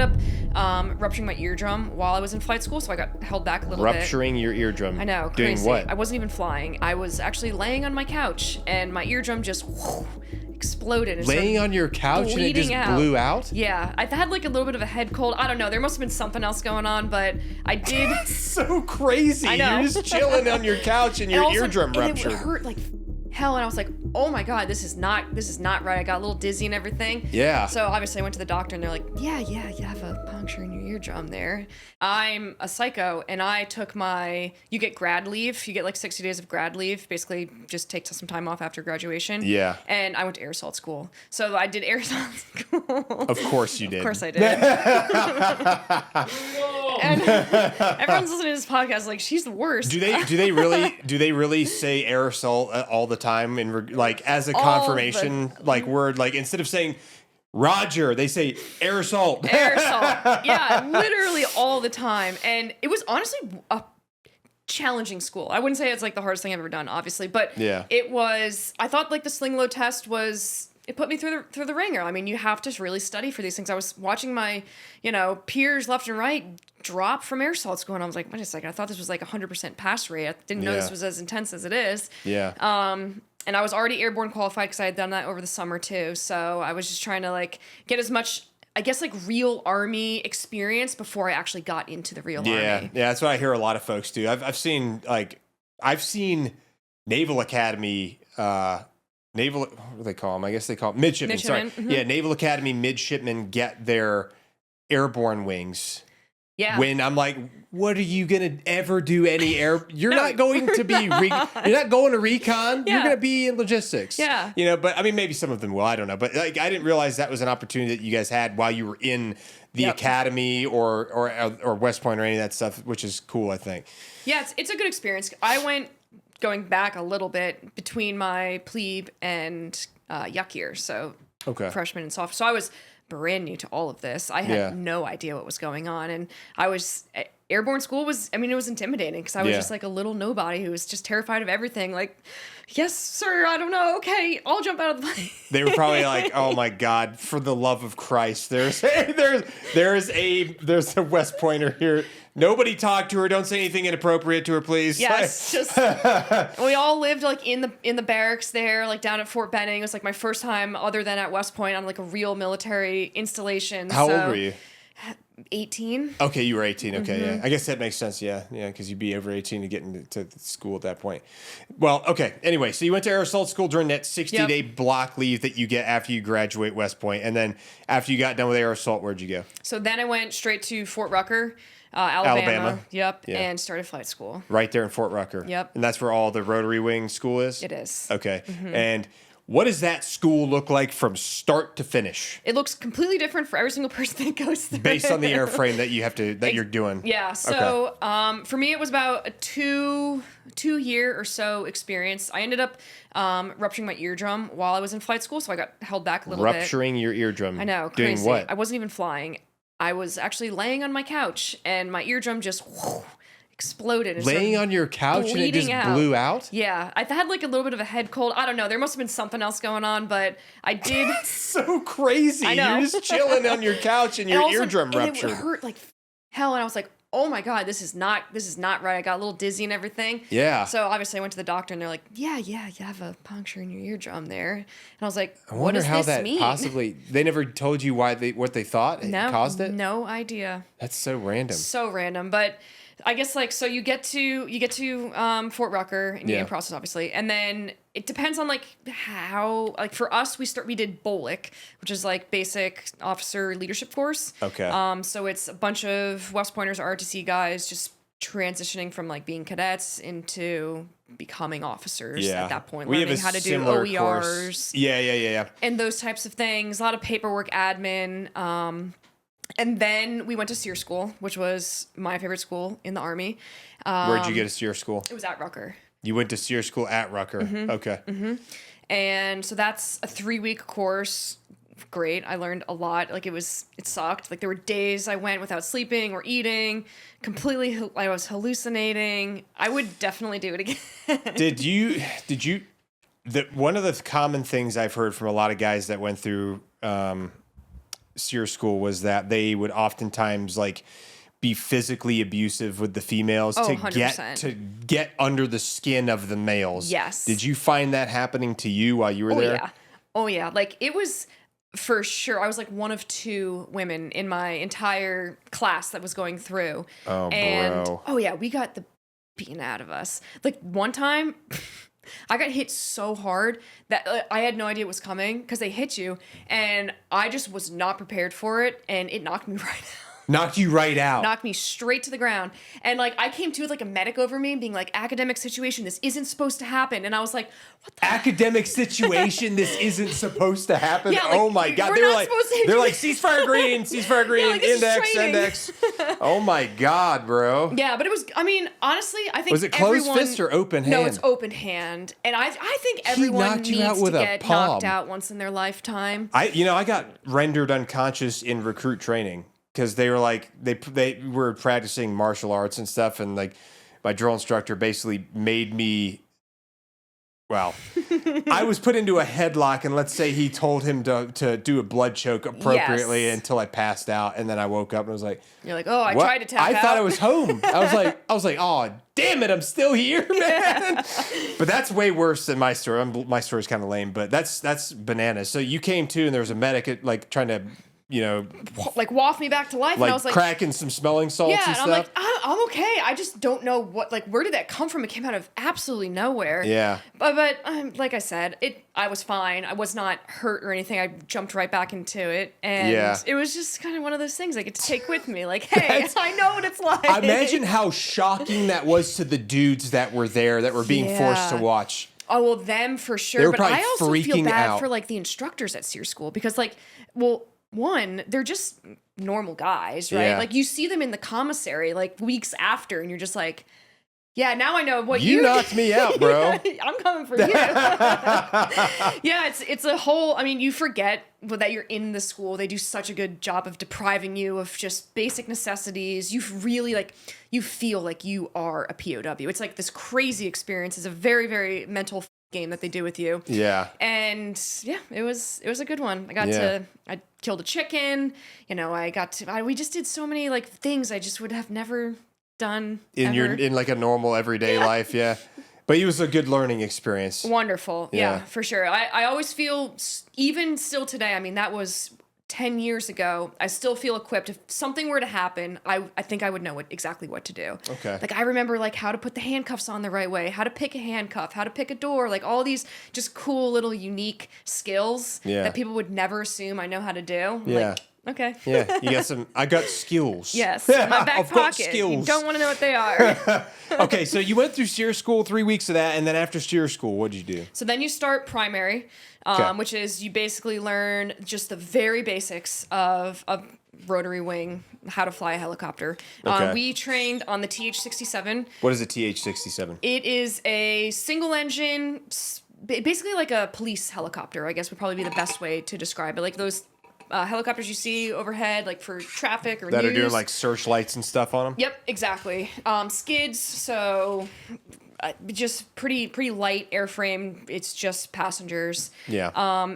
ended up rupturing my eardrum while I was in flight school, so I got held back a little bit. Rupturing your eardrum. I know, Doing crazy. what? I wasn't even flying. I was actually laying on my couch, and my eardrum just exploded. And Laying on your couch and it just blew out? Yeah, I had like a little bit of a head cold. I don't know. There must have been something else going on, but I did. So crazy. I know. You're just chilling on your couch and your eardrum ruptured. It hurt like hell, and I was like, oh my god, this is not right. I got a little dizzy and everything. Yeah. So obviously I went to the doctor, and they're like, yeah, you have a puncture in your eardrum there. I'm a psycho, and I took you get grad leave. You get like 60 days of grad leave. Basically, just take some time off after graduation. Yeah. And I went to air assault school. So I did air assault school. Of course you did. Of course I did. And everyone's listening to this podcast like, she's the worst. Do they really say air assault all the time and like as a confirmation like word, like instead of saying Roger, they say air assault. Air assault. Yeah, literally all the time. And it was honestly a challenging school. I wouldn't say it's like the hardest thing I've ever done, obviously, but yeah, it was. I thought like the sling load test was. It put me through the ringer. I mean, you have to really study for these things. I was watching my, peers left and right drop from air assault school, and I was like, wait a second, I thought this was like 100% pass rate. I didn't know this was as intense as it is. Yeah. And I was already airborne qualified because I had done that over the summer too. So I was just trying to like get as much, I guess, like real Army experience before I actually got into the real Army. Yeah, that's what I hear a lot of folks do. I've seen Naval Academy. Naval, what do they call them? I guess they call them midshipmen. Sorry. Mm-hmm. Yeah, Naval Academy midshipmen get their airborne wings. Yeah. When I'm like, what are you going to ever do any air? You're not going to be, you're not going to recon. Yeah. You're going to be in logistics. Yeah. But I mean, maybe some of them will. I don't know. But like, I didn't realize that was an opportunity that you guys had while you were in the academy or West Point or any of that stuff, which is cool, I think. Yeah, it's a good experience. I went going back a little bit between my plebe and yuck year, so freshman and sophomore. So I was brand new to all of this. I had no idea what was going on, and I was airborne school was. I mean, it was intimidating because I was just like a little nobody who was just terrified of everything. Like, yes, sir, I don't know. Okay, I'll jump out of the plane. They were probably like, "Oh my God, for the love of Christ!" There's a West Pointer here. Nobody talk to her. Don't say anything inappropriate to her, please. Yes, just we all lived like in the barracks there, like down at Fort Benning. It was like my first time, other than at West Point, on like a real military installation. How old were you? 18. Okay, you were 18. Okay, Mm-hmm. yeah. I guess that makes sense. Yeah, because you'd be over 18 to get into school at that point. Well, okay. Anyway, so you went to air assault school during that 60-day block leave that you get after you graduate West Point, and then after you got done with air assault, where'd you go? So then I went straight to Fort Rucker. Alabama. Yep. Yeah. And started flight school. Right there in Fort Rucker. Yep. And that's where all the rotary wing school is? It is. Okay. Mm-hmm. And what does that school look like from start to finish? It looks completely different for every single person that goes through. Based on the airframe that you're doing. Yeah. So for me, it was about a two year or so experience. I ended up rupturing my eardrum while I was in flight school, so I got held back a little bit. Rupturing your eardrum. I know. Crazy. Doing what? I wasn't even flying. I was actually laying on my couch, and my eardrum just exploded. And laying on your couch and it just blew out? Yeah. I had like a little bit of a head cold. I don't know. There must have been something else going on, but I did. So crazy. I know. You're just chilling on your couch and your eardrum ruptured. It hurt like hell, and I was like, oh my God, this is not right. I got a little dizzy and everything. Yeah. So obviously I went to the doctor, and they're like, yeah, you have a puncture in your eardrum there. And I was like, what does this mean? Possibly, they never told you what they thought caused it? No idea. That's so random. So random, but I guess like, so you get to Fort Rucker and you get in process, obviously. And then it depends on like how, like for us, we did BOLIC, which is like basic officer leadership course. Okay. So it's a bunch of West Pointers, ROTC guys just transitioning from like being cadets into becoming officers at that point, learning how to do OERs. Course. Yeah. And those types of things, a lot of paperwork, admin. And then we went to SEER school, which was my favorite school in the Army. Where'd you get to SEER school? It was at Rucker. You went to SEER school at Rucker. Mm-hmm. Okay. Mm-hmm. And so that's a 3-week course. Great. I learned a lot. Like it sucked. Like there were days I went without sleeping or eating. I was hallucinating. I would definitely do it again. Did you, one of the common things I've heard from a lot of guys that went through, SEER school was that they would oftentimes like be physically abusive with the females to 100%. get under the skin of the males. Yes. Did you find that happening to you while you were there? Yeah. Oh yeah. Like it was for sure. I was like one of 2 women in my entire class that was going through. Oh, and bro. Oh yeah, we got the beaten out of us. Like one time I got hit so hard that I had no idea it was coming because they hit you and I just was not prepared for it and it knocked me right out. Knocked you right out. Knocked me straight to the ground. And like I came to with like a medic over me being like, academic situation, this isn't supposed to happen. And I was like, what the academic situation, this isn't supposed to happen. Yeah, like, oh my God. They're like ceasefire green, like, index. Oh my God, bro. Yeah, but it was, I mean, honestly, I think was it closed fist or open hand? No, it's open hand. And I think everyone needs to get knocked out once in their lifetime. I got rendered unconscious in recruit training. Because they were like they were practicing martial arts and stuff, and like my drill instructor basically made me. Well, I was put into a headlock, and let's say he told him to do a blood choke appropriately until I passed out, and then I woke up and was like, "You're like, oh, I tried to tap out. I thought I was home. I was like, oh, damn it, I'm still here, man." But that's way worse than my story. My story's kind of lame, but that's bananas. So you came to, and there was a medic like trying to. Like waft me back to life, and I was like cracking some smelling salts and stuff. I'm like, I'm okay. I just don't know where did that come from? It came out of absolutely nowhere. Yeah. But like I said, I was fine. I was not hurt or anything. I jumped right back into it, and it was just kind of one of those things I get to take with me. Like, hey, I know what it's like. Imagine how shocking that was to the dudes that were there that were being forced to watch. Oh well, them for sure. But I also feel bad for like the instructors at SEER school because one, they're just normal guys, right? Yeah. Like you see them in the commissary like weeks after and you're just like, yeah, now I know what you knocked me out, bro. I'm coming for you. Yeah, it's a whole, I mean, you forget that you're in the school. They do such a good job of depriving you of just basic necessities. You really you feel like you are a POW. It's like this crazy experience. It's a very, very mental game that they do with you. Yeah. And yeah, it was a good one. I killed a chicken, we just did so many like things I just would have never done in like a normal everyday life. Yeah. But it was a good learning experience. Wonderful. Yeah, for sure. I always feel, even still today, I mean, that was 10 years ago, I still feel equipped. If something were to happen, I think I would know exactly what to do. Okay. Like I remember like how to put the handcuffs on the right way, how to pick a handcuff, how to pick a door, like all these just cool little unique skills that people would never assume I know how to do. Yeah. Like, okay. Yeah. You got I got skills. Yes. In my back I've pocket. got skills. You don't want to know what they are. Okay. So you went through SEER school, 3 weeks of that. And then after SEER school, what'd you do? So then you start primary. Which is you basically learn just the very basics of a rotary wing, how to fly a helicopter. Okay. We trained on the TH-67. What is a TH-67? It is a single engine, basically like a police helicopter, I guess would probably be the best way to describe it. Like those helicopters you see overhead, like for traffic or that news. Are doing like searchlights and stuff on them? Yep, exactly. Skids, so... just pretty light airframe. It's just passengers. Yeah.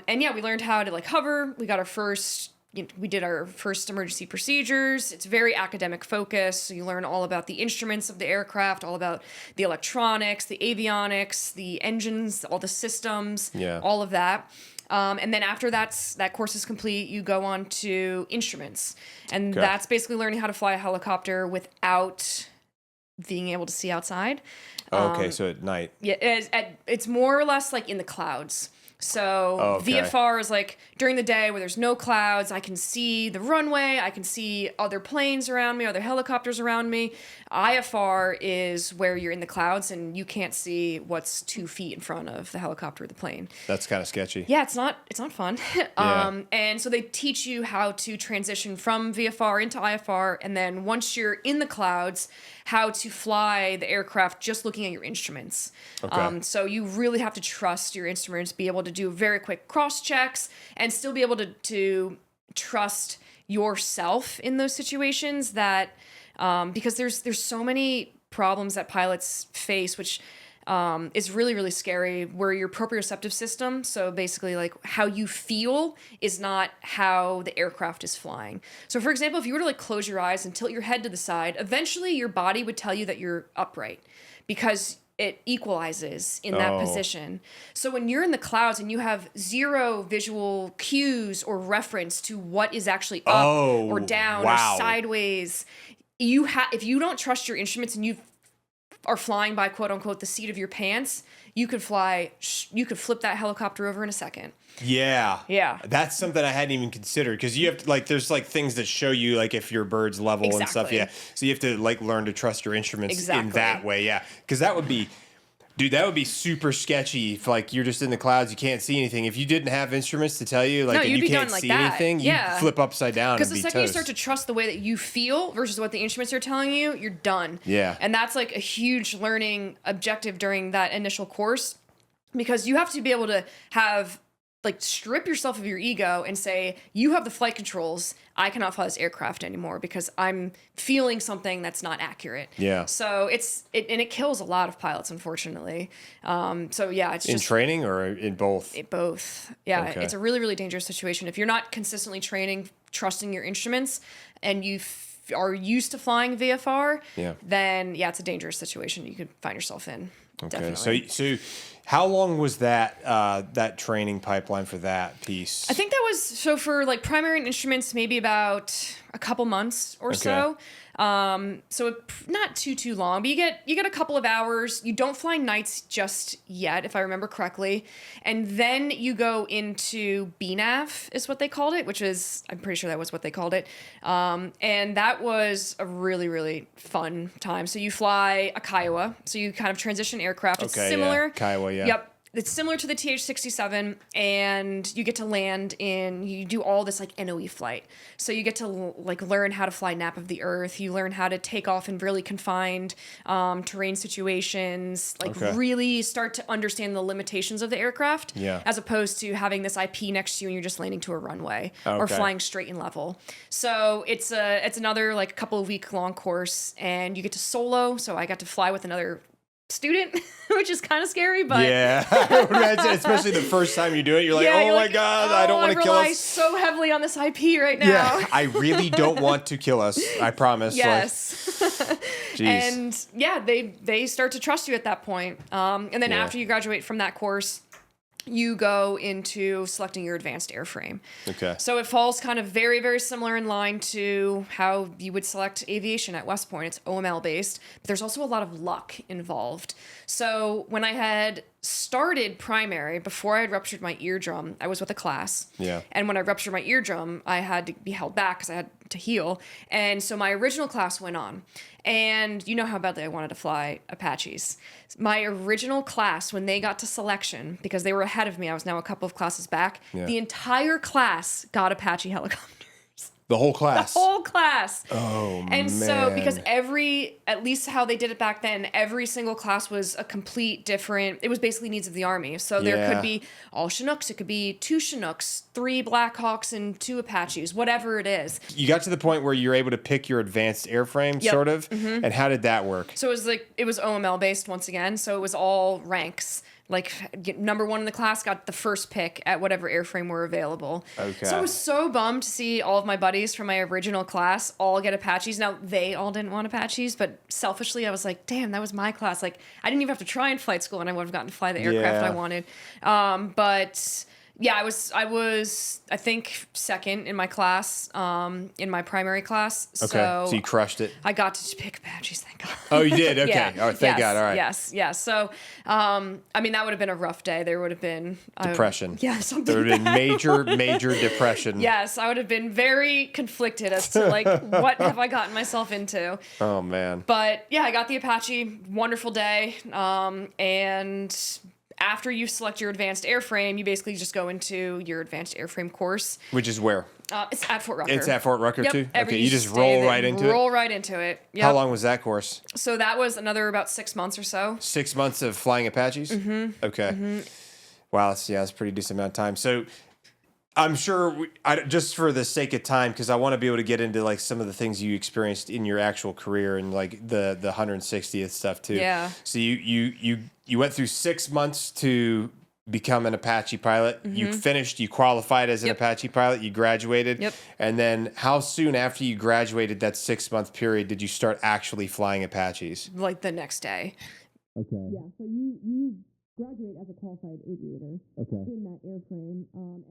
And yeah, we learned how to like hover. We got our first. We did our first emergency procedures. It's very academic focused. So you learn all about the instruments of the aircraft, all about the electronics, the avionics, the engines, all the systems. Yeah. All of that. And then after that course is complete, you go on to instruments, and that's basically learning how to fly a helicopter without being able to see outside. Okay, so at night. Yeah, it's more or less like in the clouds. So VFR is like during the day where there's no clouds, I can see the runway, I can see other planes around me, other helicopters around me. IFR is where you're in the clouds and you can't see what's 2 feet in front of the helicopter or the plane. That's kind of sketchy. Yeah, it's not fun. And so they teach you how to transition from VFR into IFR, and then once you're in the clouds, how to fly the aircraft just looking at your instruments. Okay. So you really have to trust your instruments, be able to do very quick cross checks, and still be able to trust yourself in those situations that because there's so many problems that pilots face, which is really, really scary, where your proprioceptive system, so basically like how you feel, is not how the aircraft is flying. So for example, if you were to like close your eyes and tilt your head to the side, eventually your body would tell you that you're upright because it equalizes in that position. So when you're in the clouds and you have zero visual cues or reference to what is actually up or down or sideways, if you don't trust your instruments and you are flying by quote unquote the seat of your pants, you could flip that helicopter over in a second. Yeah. That's something I hadn't even considered, because you have to, like, there's like things that show you like if your bird's level and stuff. Yeah. So you have to like learn to trust your instruments in that way. Yeah. Because that would be super sketchy if like you're just in the clouds, you can't see anything. If you didn't have instruments to tell you, like, and you can't see anything, you flip upside down. Because the second you start to trust the way that you feel versus what the instruments are telling you, you're done. Yeah. And that's like a huge learning objective during that initial course, because you have to be able to have like strip yourself of your ego and say, you have the flight controls. I cannot fly this aircraft anymore because I'm feeling something that's not accurate. Yeah. So it kills a lot of pilots, unfortunately. So yeah, it's in training or in both? Both. Yeah. Okay. It's a really, really dangerous situation. If you're not consistently training, trusting your instruments, and you are used to flying VFR, then it's a dangerous situation you could find yourself in. Okay. Definitely. So how long was that training pipeline for that piece? I think that was, so for like primary instruments, maybe about a couple months or so. So not too long, but you get a couple of hours. You don't fly nights just yet, if I remember correctly. And then you go into BNAV is what they called it, which is, I'm pretty sure that was what they called it. And that was a really, really fun time. So you fly a Kiowa. So you kind of transition aircraft. It's similar. Kiowa, yeah. Yep. It's similar to the TH-67, and you get to land you do all this like NOE flight. So you get to like learn how to fly nap of the earth. You learn how to take off in really confined terrain situations, like really start to understand the limitations of the aircraft, as opposed to having this IP next to you and you're just landing to a runway or flying straight and level. So it's another like couple of week long course, and you get to solo. So I got to fly with another student, which is kind of scary, but especially the first time you do it, you're like, my God, I don't want to kill us. I rely so heavily on this IP right now. Yeah, I really don't want to kill us. I promise. Yes. And they start to trust you at that point. And then after you graduate from that course, you go into selecting your advanced airframe. Okay. So it falls kind of very, very similar in line to how you would select aviation at West Point. It's OML based, but there's also a lot of luck involved. So when I had started primary, before I had ruptured my eardrum, I was with a class. Yeah. And when I ruptured my eardrum, I had to be held back because I had to heal. And so my original class went on. And you know how badly I wanted to fly Apaches. My original class, when they got to selection, because they were ahead of me, I was now a couple of classes back, the entire class got Apache helicopters. The whole class? The whole class. Oh, man. And so, because at least how they did it back then, every single class was a complete different, it was basically needs of the Army. So there could be all Chinooks, it could be 2 Chinooks, 3 Blackhawks, and 2 Apaches, whatever it is. You got to the point where you're able to pick your advanced airframe, sort of? Mm-hmm. And how did that work? So it was OML based once again, so it was all ranks. Like, number 1 in the class got the first pick at whatever airframe were available. Okay. So I was so bummed to see all of my buddies from my original class all get Apaches. Now, they all didn't want Apaches, but selfishly, I was like, damn, that was my class. Like, I didn't even have to try in flight school, and I would have gotten to fly the aircraft I wanted. But yeah, I was I think second in my class, in my primary class. Okay, so you crushed it. I got to pick Apaches, thank God. Oh, you did? Okay. Oh, thank God. All right. Yes. So, I mean, that would have been a rough day. There would have been depression. Something. There would have been major depression. Yes, I would have been very conflicted as to like what have I gotten myself into. Oh man. But yeah, I got the Apache. Wonderful day. And after you select your advanced airframe, you basically just go into your advanced airframe course. Which is where? It's at Fort Rucker. It's at Fort Rucker too? Okay, you just roll right into it? Roll right into it. Yep. How long was that course? So that was another about 6 months or so. 6 months of flying Apaches? Mm-hmm. Okay. Mm-hmm. Wow, that's a pretty decent amount of time. So I'm sure just for the sake of time, because I want to be able to get into like some of the things you experienced in your actual career and like the 160th stuff too. Yeah. So you went through 6 months to become an Apache pilot. Mm-hmm. You qualified as an Apache pilot. You graduated. Yep. And then how soon after you graduated that 6 month period did you start actually flying Apaches? Like the next day. Okay. Yeah. So you graduate as a qualified aviator. Okay. In that airframe. And